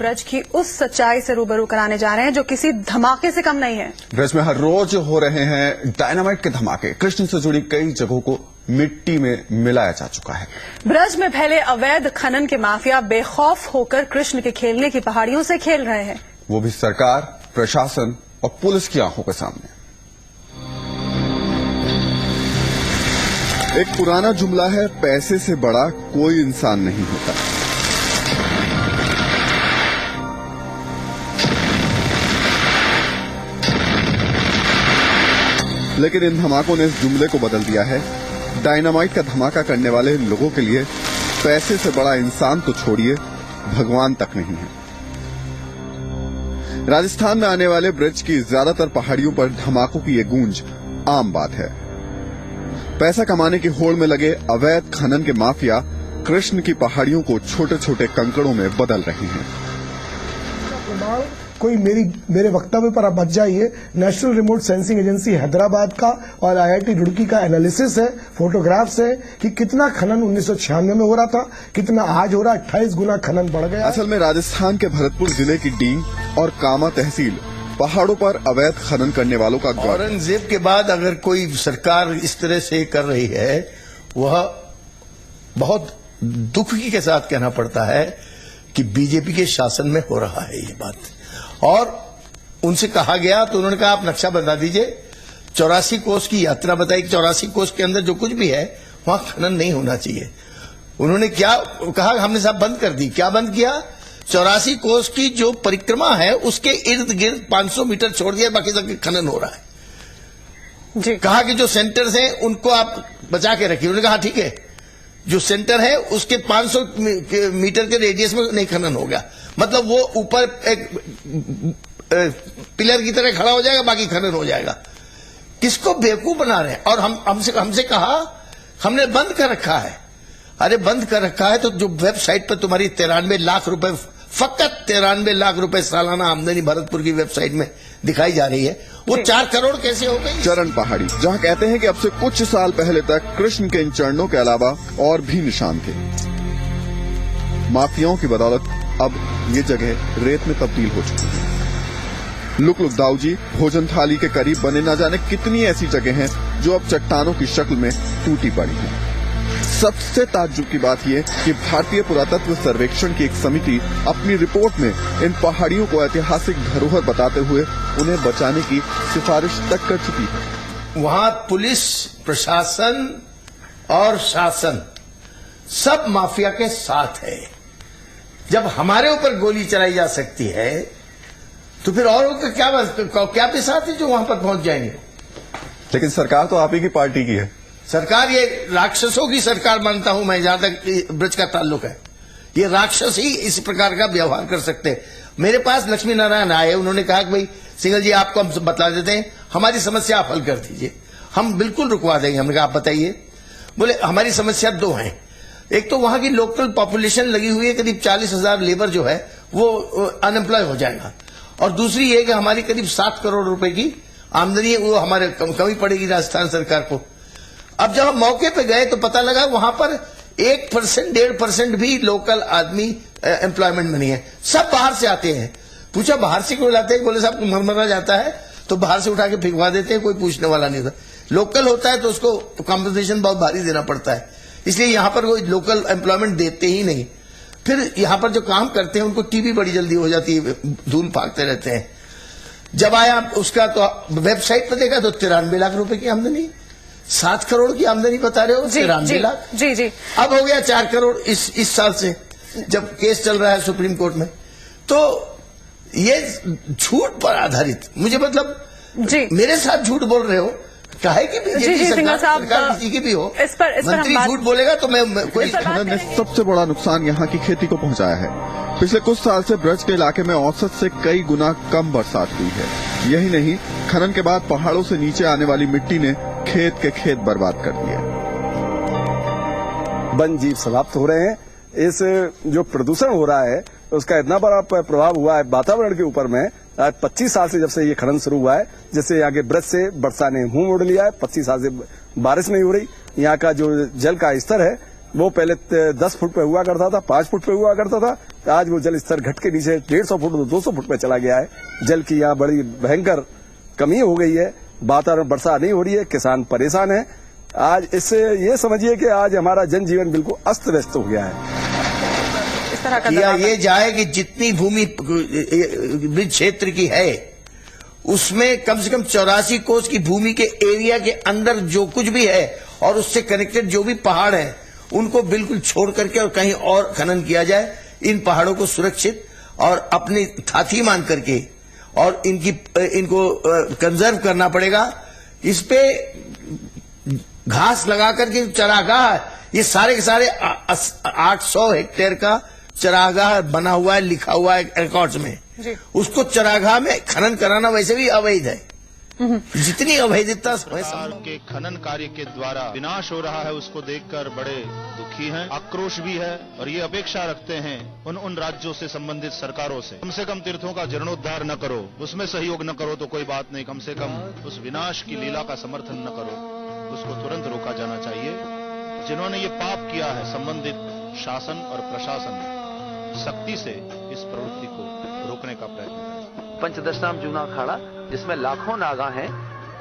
ब्रज की उस सच्चाई से रूबरू कराने जा रहे हैं जो किसी धमाके से कम नहीं है। ब्रज में हर रोज हो रहे हैं डायनामाइट के धमाके। कृष्ण से जुड़ी कई जगहों को मिट्टी में मिलाया जा चुका है। ब्रज में फैले अवैध खनन के माफिया बेखौफ होकर कृष्ण के खेलने की पहाड़ियों से खेल रहे हैं, वो भी सरकार, प्रशासन और पुलिस की आंखों के सामने। एक पुराना जुमला है, पैसे से बड़ा कोई इंसान नहीं होता। लेकिन इन धमाकों ने इस जुमले को बदल दिया है। डायनामाइट का धमाका करने वाले इन लोगों के लिए पैसे से बड़ा इंसान तो छोड़िए, भगवान तक नहीं है। राजस्थान में आने वाले ब्रज की ज्यादातर पहाड़ियों पर धमाकों की ये गूंज आम बात है। पैसा कमाने की होड़ में लगे अवैध खनन के माफिया कृष्ण की पहाड़ियों को छोटे छोटे कंकड़ों में बदल रहे हैं। कोई मेरे वक्तव्य पर आप बच जाइए। National remote sensing agency Hyderabad का और IIT रुड़की का एनालिसिस है, फोटोग्राफ्स है कि कितना खनन 1996 में हो रहा था, कितना आज हो रहा है। 28 गुना खनन बढ़ गया। असल में राजस्थान के भरतपुर जिले की डींग और कामा तहसील पहाड़ों पर अवैध खनन करने वालों का गढ़। औरंगजेब के बाद अगर कोई सरकार इस तरह से कर रही है, वह बहुत दुख के साथ कहना पड़ता है कि बीजेपी के शासन में हो रहा है ये बात। और उनसे कहा गया तो उन्होंने कहा आप नक्शा बता दीजिए, 84 कोस की यात्रा बताई, 84 कोस के अंदर जो कुछ भी है वहां खनन नहीं होना चाहिए। उन्होंने क्या कहा, हमने साहब बंद कर दी। क्या बंद किया? 84 कोस की जो परिक्रमा है उसके इर्द गिर्द 500 मीटर छोड़ दिया, बाकी सब खनन हो रहा है जी। कहा कि जो सेंटर्स हैं उनको आप बचा के रखिए। उन्होंने कहा ठीक है, जो सेंटर है उसके 500 मीटर के रेडियस में नहीं खनन हो गया, मतलब वो ऊपर एक पिलर की तरह खड़ा हो जाएगा, बाकी खनन हो जाएगा। किसको बेवकूफ बना रहे हैं? और हमसे कहा हमने बंद कर रखा है। अरे बंद कर रखा है तो जो वेबसाइट पर तुम्हारी 93 लाख रुपए, फकत 93 लाख रुपए सालाना आमदनी भरतपुर की वेबसाइट में दिखाई जा रही है, वो 4 करोड़ कैसे हो गई? चरण पहाड़ी, जहां कहते हैं कि अब से कुछ साल पहले तक कृष्ण के इन चरणों के अलावा और भी निशान थे। माफियाओं की बदौलत अब ये जगह रेत में तब्दील हो चुकी है। लुक दाऊजी भोजन थाली के करीब बने न जाने कितनी ऐसी जगह हैं जो अब चट्टानों की शक्ल में टूटी पड़ी हैं। सबसे ताज्जुब की बात यह कि भारतीय पुरातत्व सर्वेक्षण की एक समिति अपनी रिपोर्ट में इन पहाड़ियों को ऐतिहासिक धरोहर बताते हुए उन्हें बचाने की सिफारिश तक कर चुकी है। वहां पुलिस, प्रशासन और शासन सब माफिया के साथ है। जब हमारे ऊपर गोली चलाई जा सकती है तो फिर औरों का क्या भी साथ है जो वहां पर पहुंच जाएंगे? लेकिन सरकार तो आप ही की पार्टी की है। सरकार ये राक्षसों की सरकार मानता हूं मैं, जहां तक ब्रज का ताल्लुक है। ये राक्षस ही इस प्रकार का व्यवहार कर सकते हैं। मेरे पास लक्ष्मी नारायण आए, उन्होंने कहा कि भाई सिंगल जी आपको हम बता देते हैं, हमारी समस्या आप हल कर दीजिए, हम बिल्कुल रुकवा देंगे। हमने कहा आप बताइए। बोले हमारी समस्या 2 हैं। एक तो वहां की लोकल पॉपुलेशन लगी हुई है, करीब 40,000 लेबर जो है वो अनएम्प्लॉय हो जाएगा, और दूसरी ये कि हमारी करीब 7 करोड़ रुपए की आमदनी है, वो हमारे कमी पड़ेगी राजस्थान सरकार को। अब जब हम मौके पे गए तो पता लगा वहां पर 1%, 1.5% भी लोकल आदमी एम्प्लॉयमेंट में नहीं है, सब बाहर से आते हैं। पूछा बाहर से क्यों लाते हैं? बोले साहब मरमरा जाता है तो बाहर से उठा के फिंकवा देते हैं, कोई पूछने वाला नहीं होता। लोकल होता है तो उसको कॉम्पनसेशन बहुत भारी देना पड़ता है, इसलिए यहां पर कोई लोकल एम्प्लॉयमेंट देते ही नहीं। फिर यहां पर जो काम करते हैं उनको टीबी बड़ी जल्दी हो जाती है, धूल भागते रहते हैं। जब आया उसका तो वेबसाइट पर देखा तो 93 लाख रुपए की आमदनी, 7 करोड़ की आमदनी बता रहे हो, 93 लाख। जी जी। अब हो गया 4 करोड़ इस साल से, जब केस चल रहा है सुप्रीम कोर्ट में। तो ये झूठ पर आधारित, मुझे मतलब जी मेरे साथ झूठ बोल रहे हो, काहे कि बीजेपी सरकार किसी की भी हो, इस पर मंत्री झूठ बोलेगा तो मैं कोई। खनन ने सबसे बड़ा नुकसान यहाँ की खेती को पहुँचाया है। पिछले कुछ साल से ब्रज के इलाके में औसत से कई गुना कम बरसात हुई है। यही नहीं, खनन के बाद पहाड़ों से नीचे आने वाली मिट्टी ने खेत के खेत बर्बाद कर दिए। वन जीव समाप्त हो रहे हैं। इस जो प्रदूषण हो रहा है उसका इतना बड़ा प्रभाव हुआ है वातावरण के ऊपर में। आज 25 साल से जब से ये खनन शुरू हुआ है, जैसे यहाँ के ब्रज से वर्षा ने मुंह मोड़ लिया है। 25 साल से बारिश नहीं हो रही। यहाँ का जो जल का स्तर है वो पहले 10 फुट पे हुआ करता था, 5 फुट पे हुआ करता था, आज वो जल स्तर घट के नीचे 150 फुट 200 फुट पे चला गया है। जल की यहाँ बड़ी भयंकर कमी हो गई है, वातावरण वर्षा नहीं हो रही है, किसान परेशान है। आज इससे ये समझिए कि आज हमारा जनजीवन बिल्कुल अस्त व्यस्त हो गया है। इस तरह का किया दबाव ये जाए कि जितनी भूमि ब्रिज क्षेत्र की है उसमें कम से कम 84 कोस की भूमि के एरिया के अंदर जो कुछ भी है और उससे कनेक्टेड जो भी पहाड़ है उनको बिल्कुल छोड़ करके और कहीं और खनन किया जाए। इन पहाड़ों को सुरक्षित और अपनी थाथी मान करके और इनको कंजर्व करना पड़ेगा। इस पे घास लगा करके चरागाह, ये सारे के सारे 800 हेक्टेयर का चरागाह बना हुआ है, लिखा हुआ है रिकॉर्ड्स में। उसको चरागाह में खनन कराना वैसे भी अवैध है। जितनी अवैधता के खनन कार्य के द्वारा विनाश हो रहा है उसको देखकर बड़े दुखी हैं, आक्रोश भी है और ये अपेक्षा रखते हैं उन राज्यों से संबंधित सरकारों से कम तीर्थों का जीर्णोद्धार न करो, उसमें सहयोग न करो तो कोई बात नहीं, कम से कम उस विनाश की लीला का समर्थन न करो, उसको तुरंत रोका जाना चाहिए। जिन्होंने ये पाप किया है संबंधित शासन और प्रशासन सख्ती से इस प्रवृत्ति को रोकने का प्रयत्न करें। पंचदशनाम जूना अखाड़ा जिसमें लाखों नागा हैं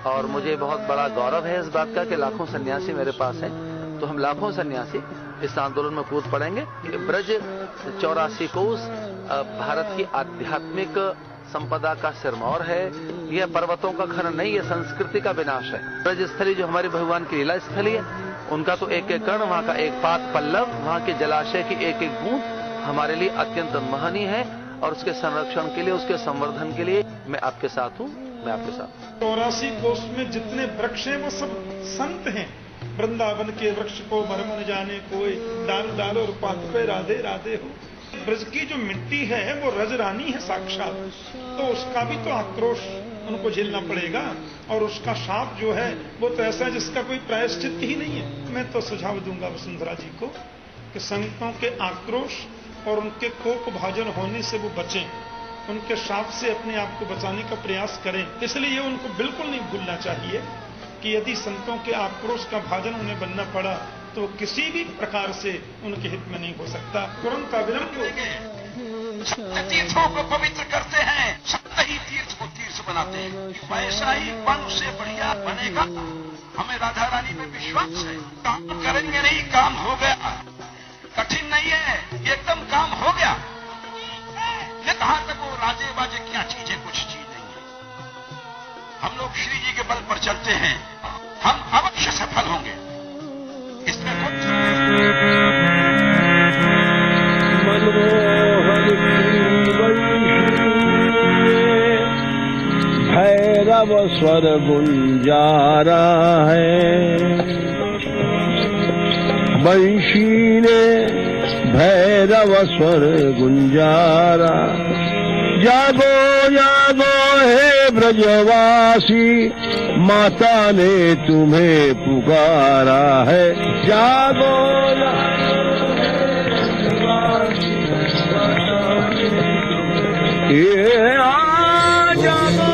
और मुझे बहुत बड़ा गौरव है इस बात का कि लाखों सन्यासी मेरे पास हैं, तो हम लाखों सन्यासी इस आंदोलन में कूद पड़ेंगे। ब्रज 84 कोस भारत की आध्यात्मिक संपदा का सिरमौर है। यह पर्वतों का खनन नहीं, यह संस्कृति का विनाश है। ब्रज स्थली जो हमारे भगवान की लीला स्थली है, उनका तो एक एक कण, वहां का एक पात पल्लव, वहां के जलाशय की एक एक बूंद हमारे लिए अत्यंत महनीय है और उसके संरक्षण के लिए, उसके संवर्धन के लिए मैं आपके साथ हूं, मैं आपके साथ। 84 कोस में जितने वृक्ष हैं वो सब संत हैं। वृंदावन के वृक्ष को मरमन जाने कोई, डाल डाल और पात पे राधे राधे हो। ब्रज की जो मिट्टी है वो रजरानी है साक्षात, तो उसका भी तो आक्रोश उनको झेलना पड़ेगा और उसका शाप जो है वो तो ऐसा है जिसका कोई प्रायश्चित ही नहीं है। मैं तो सुझाव दूंगा वसुंधरा जी को कि संतों के आक्रोश और उनके कोप भाजन होने से वो बचें, उनके शाप से अपने आप को बचाने का प्रयास करें। इसलिए उनको बिल्कुल नहीं भूलना चाहिए कि यदि संतों के आक्रोश का भाजन उन्हें बनना पड़ा तो किसी भी प्रकार से उनके हित में नहीं हो सकता। तुरंत अविलंब तीर्थों को पवित्र करते हैं, सप्त ही तीर्थ को तीर्थ बनाते हैं। वैसा ही वन उससे बढ़िया बनेगा। हमें राधा रानी में विश्वास है। काम करेंगे नहीं, काम हो गया। कठिन नहीं है, एकदम काम हो गया। ये कहां तक वो राजे बाजे क्या चीज है, कुछ चीज नहीं है। हम लोग श्री जी के बल पर चलते हैं, हम अवश्य सफल होंगे। इसमें भैरव स्वर गुंजारा है, बंशी ने भैरव स्वर गुंजारा। जागो जागो हे ब्रजवासी, माता ने तुम्हें पुकारा है। जागो ये आ जागो।